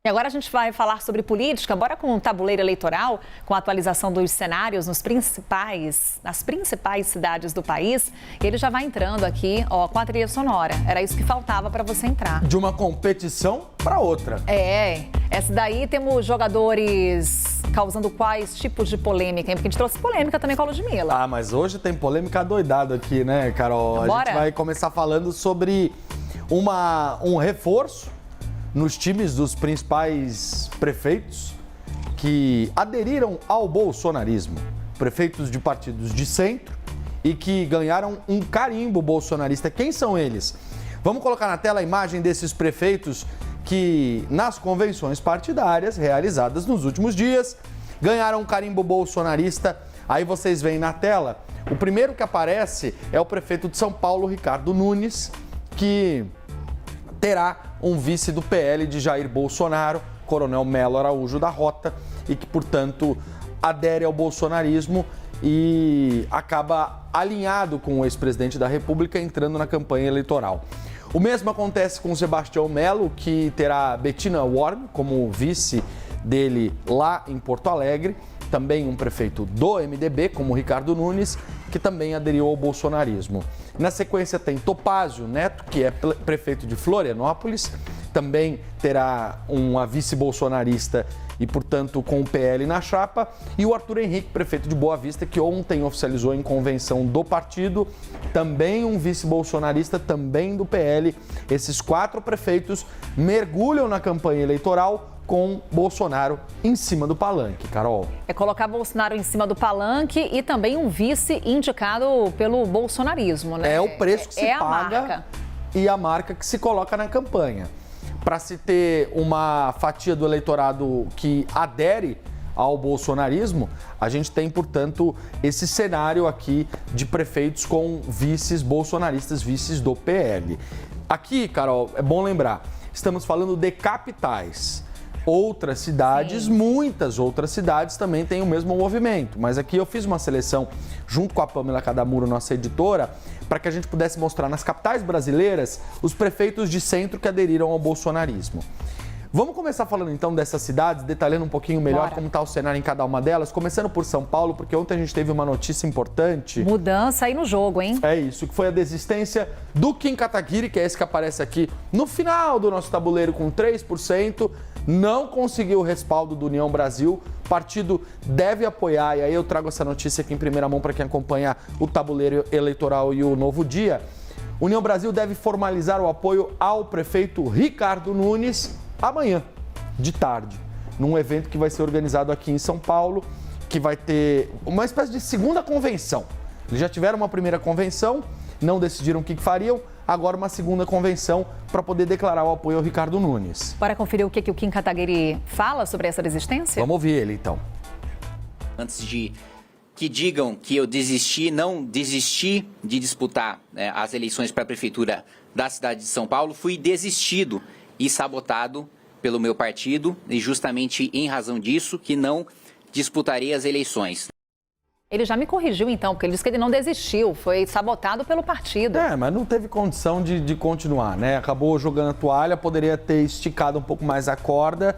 E agora a gente vai falar sobre política, bora com o tabuleiro eleitoral, com a atualização dos cenários nas principais cidades do país. E ele já vai entrando aqui, ó, com a trilha sonora. Era isso que faltava para você entrar. De uma competição para outra. Essa daí temos jogadores causando quais tipos de polêmica, hein? Porque a gente trouxe polêmica também com a Ludmilla. Ah, mas hoje tem polêmica doidada aqui, né, Carol? Então, bora? A gente vai começar falando sobre um reforço nos times dos principais prefeitos que aderiram ao bolsonarismo. Prefeitos de partidos de centro e que ganharam um carimbo bolsonarista. Quem são eles? Vamos colocar na tela a imagem desses prefeitos que, nas convenções partidárias realizadas nos últimos dias, ganharam um carimbo bolsonarista. Aí vocês veem na tela, o primeiro que aparece é o prefeito de São Paulo, Ricardo Nunes, que terá um vice do PL de Jair Bolsonaro, Coronel Melo Araújo da Rota, e que, portanto, adere ao bolsonarismo e acaba alinhado com o ex-presidente da República entrando na campanha eleitoral. O mesmo acontece com Sebastião Melo, que terá Bettina Worm como vice dele lá em Porto Alegre, também um prefeito do MDB, como Ricardo Nunes, que também aderiu ao bolsonarismo. Na sequência tem Topázio Neto, que é prefeito de Florianópolis, também terá uma vice-bolsonarista e, portanto, com o PL na chapa, e o Arthur Henrique, prefeito de Boa Vista, que ontem oficializou em convenção do partido, também um vice-bolsonarista, também do PL. Esses 4 prefeitos mergulham na campanha eleitoral com Bolsonaro em cima do palanque, Carol. É colocar Bolsonaro em cima do palanque e também um vice indicado pelo bolsonarismo, né? É o preço que se paga a marca. E a marca que se coloca na campanha. Para se ter uma fatia do eleitorado que adere ao bolsonarismo, a gente tem, portanto, esse cenário aqui de prefeitos com vices bolsonaristas, vices do PL. Aqui, Carol, é bom lembrar, estamos falando de capitais. Outras cidades, muitas outras cidades também têm o mesmo movimento. Mas aqui eu fiz uma seleção junto com a Pamela Cadamuro, nossa editora, para que a gente pudesse mostrar nas capitais brasileiras os prefeitos de centro que aderiram ao bolsonarismo. Vamos começar falando então dessas cidades, detalhando um pouquinho melhor como está o cenário em cada uma delas, começando por São Paulo, porque ontem a gente teve uma notícia importante. Mudança aí no jogo, hein? É isso, que foi a desistência do Kim Kataguiri, que é esse que aparece aqui no final do nosso tabuleiro com 3%, não conseguiu o respaldo do União Brasil, o partido deve apoiar, e aí eu trago essa notícia aqui em primeira mão para quem acompanha o tabuleiro eleitoral e o Novo Dia. União Brasil deve formalizar o apoio ao prefeito Ricardo Nunes amanhã, de tarde, num evento que vai ser organizado aqui em São Paulo, que vai ter uma espécie de segunda convenção. Eles já tiveram uma primeira convenção, não decidiram o que fariam, agora uma segunda convenção para poder declarar o apoio ao Ricardo Nunes. Bora conferir o que o Kim Kataguiri fala sobre essa desistência? Vamos ouvir ele, então. Antes de que digam que eu não desisti de disputar as eleições para a prefeitura da cidade de São Paulo, fui desistido e sabotado pelo meu partido, e justamente em razão disso que não disputarei as eleições. Ele já me corrigiu então, porque ele disse que ele não desistiu, foi sabotado pelo partido. Mas não teve condição de continuar, né? Acabou jogando a toalha, poderia ter esticado um pouco mais a corda,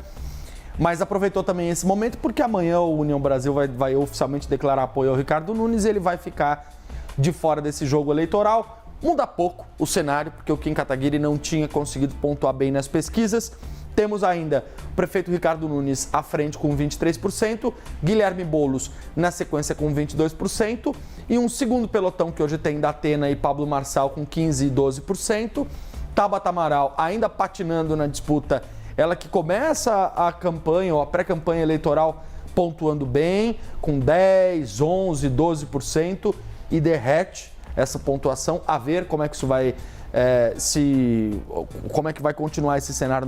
mas aproveitou também esse momento, porque amanhã o União Brasil vai oficialmente declarar apoio ao Ricardo Nunes e ele vai ficar de fora desse jogo eleitoral. Muda pouco o cenário, porque o Kim Kataguiri não tinha conseguido pontuar bem nas pesquisas. Temos ainda o prefeito Ricardo Nunes à frente com 23%, Guilherme Boulos na sequência com 22% e um segundo pelotão que hoje tem Datena e Pablo Marçal com 15% e 12%. Tabata Amaral ainda patinando na disputa, ela que começa a campanha ou a pré-campanha eleitoral pontuando bem, com 10%, 11%, 12% e derrete essa pontuação, a ver como é que isso vai como é que vai continuar esse cenário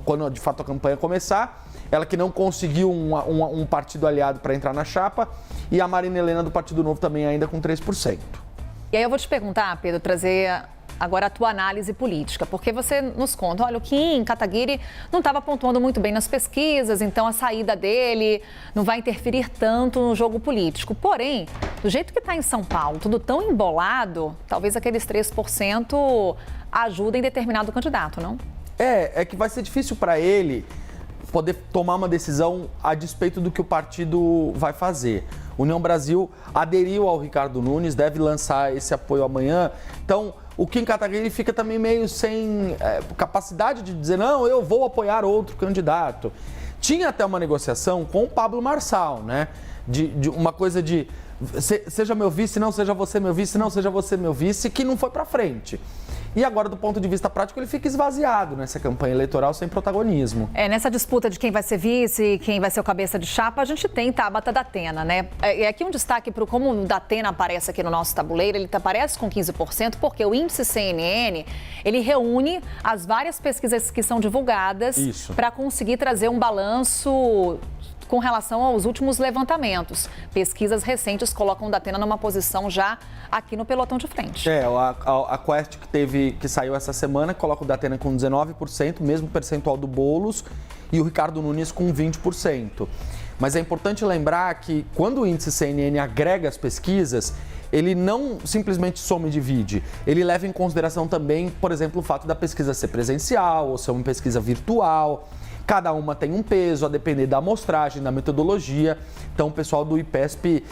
quando de fato a campanha começar. Ela que não conseguiu um partido aliado para entrar na chapa, e a Marina Helena do Partido Novo também ainda com 3%. E aí eu vou te perguntar, Pedro, trazer agora a tua análise política, porque você nos conta, olha, o Kim Kataguiri não estava pontuando muito bem nas pesquisas, então a saída dele não vai interferir tanto no jogo político. Porém, do jeito que está em São Paulo, tudo tão embolado, talvez aqueles 3% ajudem determinado candidato, não? É que vai ser difícil para ele poder tomar uma decisão a despeito do que o partido vai fazer. União Brasil aderiu ao Ricardo Nunes, deve lançar esse apoio amanhã. Então, o Kim Kataguiri fica também meio sem capacidade de dizer, não, eu vou apoiar outro candidato. Tinha até uma negociação com o Pablo Marçal, né? De uma coisa de seja meu vice, não seja você meu vice, não seja você meu vice, que não foi para frente. E agora, do ponto de vista prático, ele fica esvaziado nessa campanha eleitoral sem protagonismo. Nessa disputa de quem vai ser vice, quem vai ser o cabeça de chapa, a gente tem Tabata Datena, né? E aqui um destaque para como o Datena aparece aqui no nosso tabuleiro. Ele aparece com 15%, porque o índice CNN, ele reúne as várias pesquisas que são divulgadas para conseguir trazer um balanço com relação aos últimos levantamentos. Pesquisas recentes colocam o Datena numa posição já aqui no pelotão de frente. A Quest que saiu essa semana coloca o Datena com 19%, mesmo percentual do Boulos, e o Ricardo Nunes com 20%. Mas é importante lembrar que quando o índice CNN agrega as pesquisas, ele não simplesmente soma e divide. Ele leva em consideração também, por exemplo, o fato da pesquisa ser presencial ou ser uma pesquisa virtual. Cada uma tem um peso, a depender da amostragem, da metodologia. Então, o pessoal do IPESP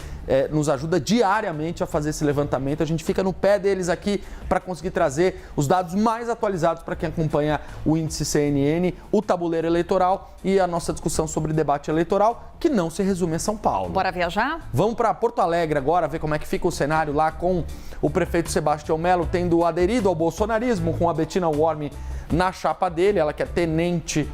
nos ajuda diariamente a fazer esse levantamento. A gente fica no pé deles aqui para conseguir trazer os dados mais atualizados para quem acompanha o índice CNN, o tabuleiro eleitoral e a nossa discussão sobre debate eleitoral, que não se resume a São Paulo. Bora viajar? Vamos para Porto Alegre agora, ver como é que fica o cenário lá com o prefeito Sebastião Melo tendo aderido ao bolsonarismo, com a Bettina Worm na chapa dele, ela que é tenente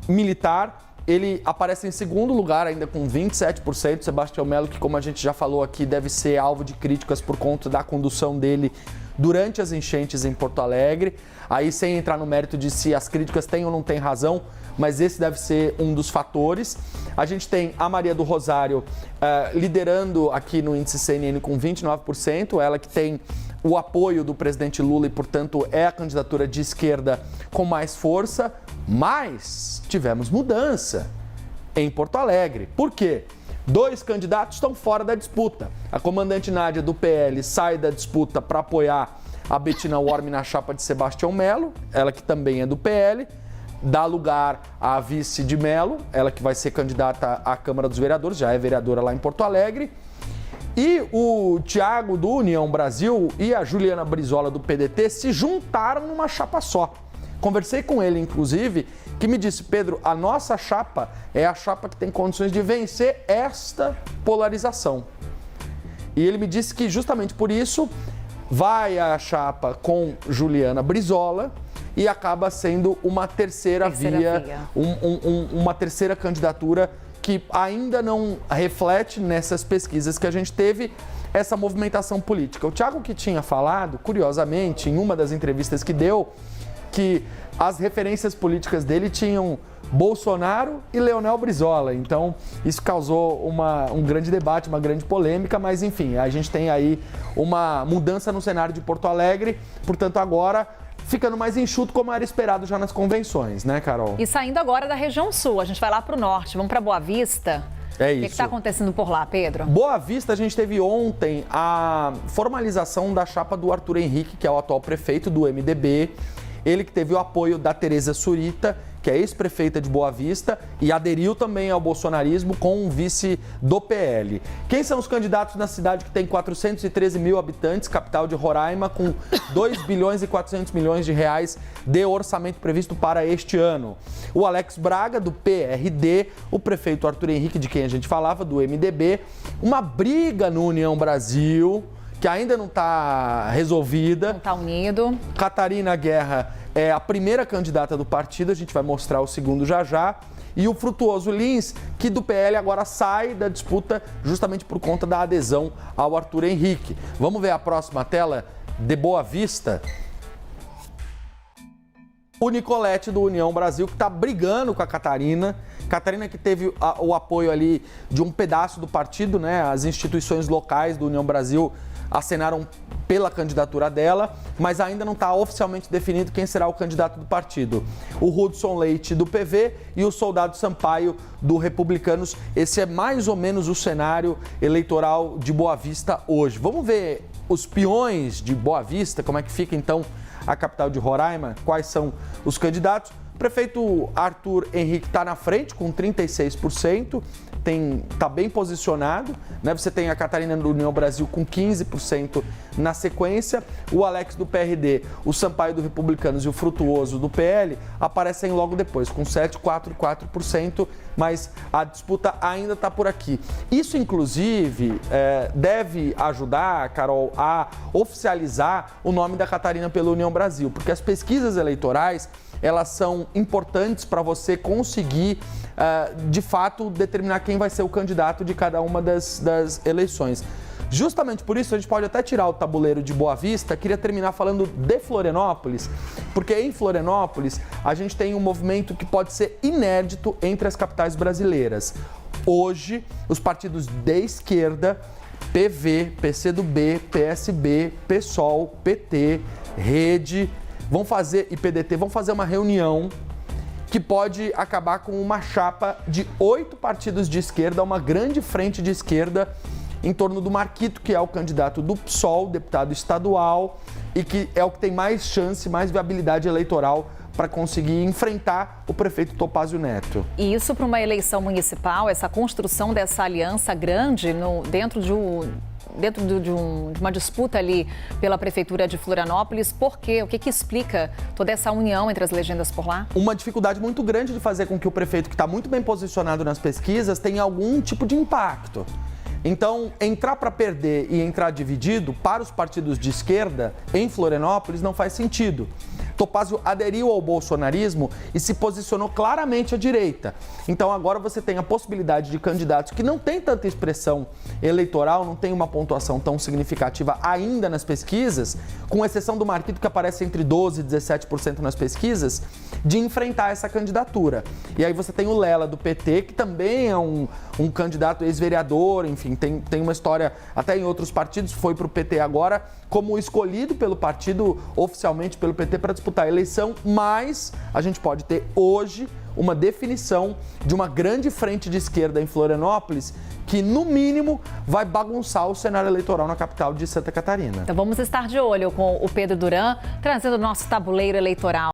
militar. Ele aparece em segundo lugar, ainda com 27%. Sebastião Melo, que, como a gente já falou aqui, deve ser alvo de críticas por conta da condução dele durante as enchentes em Porto Alegre. Aí, sem entrar no mérito de se as críticas têm ou não têm razão, mas esse deve ser um dos fatores. A gente tem a Maria do Rosário liderando aqui no índice CNN com 29%, ela que tem o apoio do presidente Lula e, portanto, é a candidatura de esquerda com mais força. Mas tivemos mudança em Porto Alegre. Por quê? 2 candidatos estão fora da disputa. A comandante Nádia, do PL, sai da disputa para apoiar a Bettina Worm na chapa de Sebastião Melo, ela que também é do PL, dá lugar à vice de Melo, ela que vai ser candidata à Câmara dos Vereadores, já é vereadora lá em Porto Alegre. E o Thiago, do União Brasil, e a Juliana Brizola, do PDT, se juntaram numa chapa só. Conversei com ele, inclusive, que me disse, Pedro, a nossa chapa é a chapa que tem condições de vencer esta polarização. E ele me disse que justamente por isso vai a chapa com Juliana Brizola e acaba sendo uma terceira via. Uma terceira candidatura que ainda não reflete nessas pesquisas que a gente teve essa movimentação política. O Thiago que tinha falado, curiosamente, em uma das entrevistas que deu, que as referências políticas dele tinham Bolsonaro e Leonel Brizola. Então, isso causou um grande debate, uma grande polêmica, mas enfim, a gente tem aí uma mudança no cenário de Porto Alegre, portanto, agora ficando mais enxuto, como era esperado já nas convenções, né, Carol? E saindo agora da região sul, a gente vai lá para o norte, vamos para Boa Vista. É isso. O que está acontecendo por lá, Pedro? Boa Vista, a gente teve ontem a formalização da chapa do Arthur Henrique, que é o atual prefeito do MDB. Ele que teve o apoio da Tereza Surita, que é ex-prefeita de Boa Vista, e aderiu também ao bolsonarismo com um vice do PL. Quem são os candidatos na cidade que tem 413 mil habitantes, capital de Roraima, com 2 bilhões e 400 milhões de reais de orçamento previsto para este ano? O Alex Braga, do PRD, o prefeito Arthur Henrique, de quem a gente falava, do MDB, uma briga no União Brasil, que ainda não está resolvida. Não está unido. Catarina Guerra é a primeira candidata do partido, a gente vai mostrar o segundo já já. E o Frutuoso Lins, que do PL agora sai da disputa justamente por conta da adesão ao Arthur Henrique. Vamos ver a próxima tela de Boa Vista. O Nicolete, do União Brasil, que está brigando com a Catarina. Catarina que teve o apoio ali de um pedaço do partido, né? As instituições locais do União Brasil acenaram pela candidatura dela, mas ainda não está oficialmente definido quem será o candidato do partido. O Hudson Leite, do PV, e o Soldado Sampaio, do Republicanos. Esse é mais ou menos o cenário eleitoral de Boa Vista hoje. Vamos ver os peões de Boa Vista, como é que fica então a capital de Roraima, quais são os candidatos. O prefeito Arthur Henrique está na frente com 36%, está bem posicionado, né? Você tem a Catarina do União Brasil com 15% na sequência, o Alex do PRD, o Sampaio do Republicanos e o Frutuoso do PL aparecem logo depois, com 7%, 4% e 4%, mas a disputa ainda está por aqui. Isso, inclusive, deve ajudar, Carol, a oficializar o nome da Catarina pela União Brasil, porque as pesquisas eleitorais, elas são importantes para você conseguir, de fato, determinar quem vai ser o candidato de cada uma das eleições. Justamente por isso, a gente pode até tirar o tabuleiro de Boa Vista. Queria terminar falando de Florianópolis, porque em Florianópolis a gente tem um movimento que pode ser inédito entre as capitais brasileiras. Hoje, os partidos de esquerda, PV, PCdoB, PSB, PSOL, PT, Rede, e PDT vão fazer uma reunião que pode acabar com uma chapa de 8 partidos de esquerda, uma grande frente de esquerda em torno do Marquito, que é o candidato do PSOL, deputado estadual, e que é o que tem mais chance, mais viabilidade eleitoral para conseguir enfrentar o prefeito Topázio Neto. E isso para uma eleição municipal, essa construção dessa aliança grande dentro de uma disputa ali pela Prefeitura de Florianópolis, por quê? O que explica toda essa união entre as legendas por lá? Uma dificuldade muito grande de fazer com que o prefeito, que está muito bem posicionado nas pesquisas, tenha algum tipo de impacto. Então, entrar para perder e entrar dividido para os partidos de esquerda em Florianópolis não faz sentido. Topázio aderiu ao bolsonarismo e se posicionou claramente à direita. Então agora você tem a possibilidade de candidatos que não têm tanta expressão eleitoral, não tem uma pontuação tão significativa ainda nas pesquisas, com exceção do Marquito, que aparece entre 12% e 17% nas pesquisas, de enfrentar essa candidatura. E aí você tem o Lela do PT, que também é um candidato ex-vereador, enfim, tem uma história até em outros partidos, foi para o PT agora como escolhido pelo partido, oficialmente pelo PT, para disputar a eleição, mas a gente pode ter hoje uma definição de uma grande frente de esquerda em Florianópolis que, no mínimo, vai bagunçar o cenário eleitoral na capital de Santa Catarina. Então vamos estar de olho com o Pedro Duran, trazendo o nosso tabuleiro eleitoral.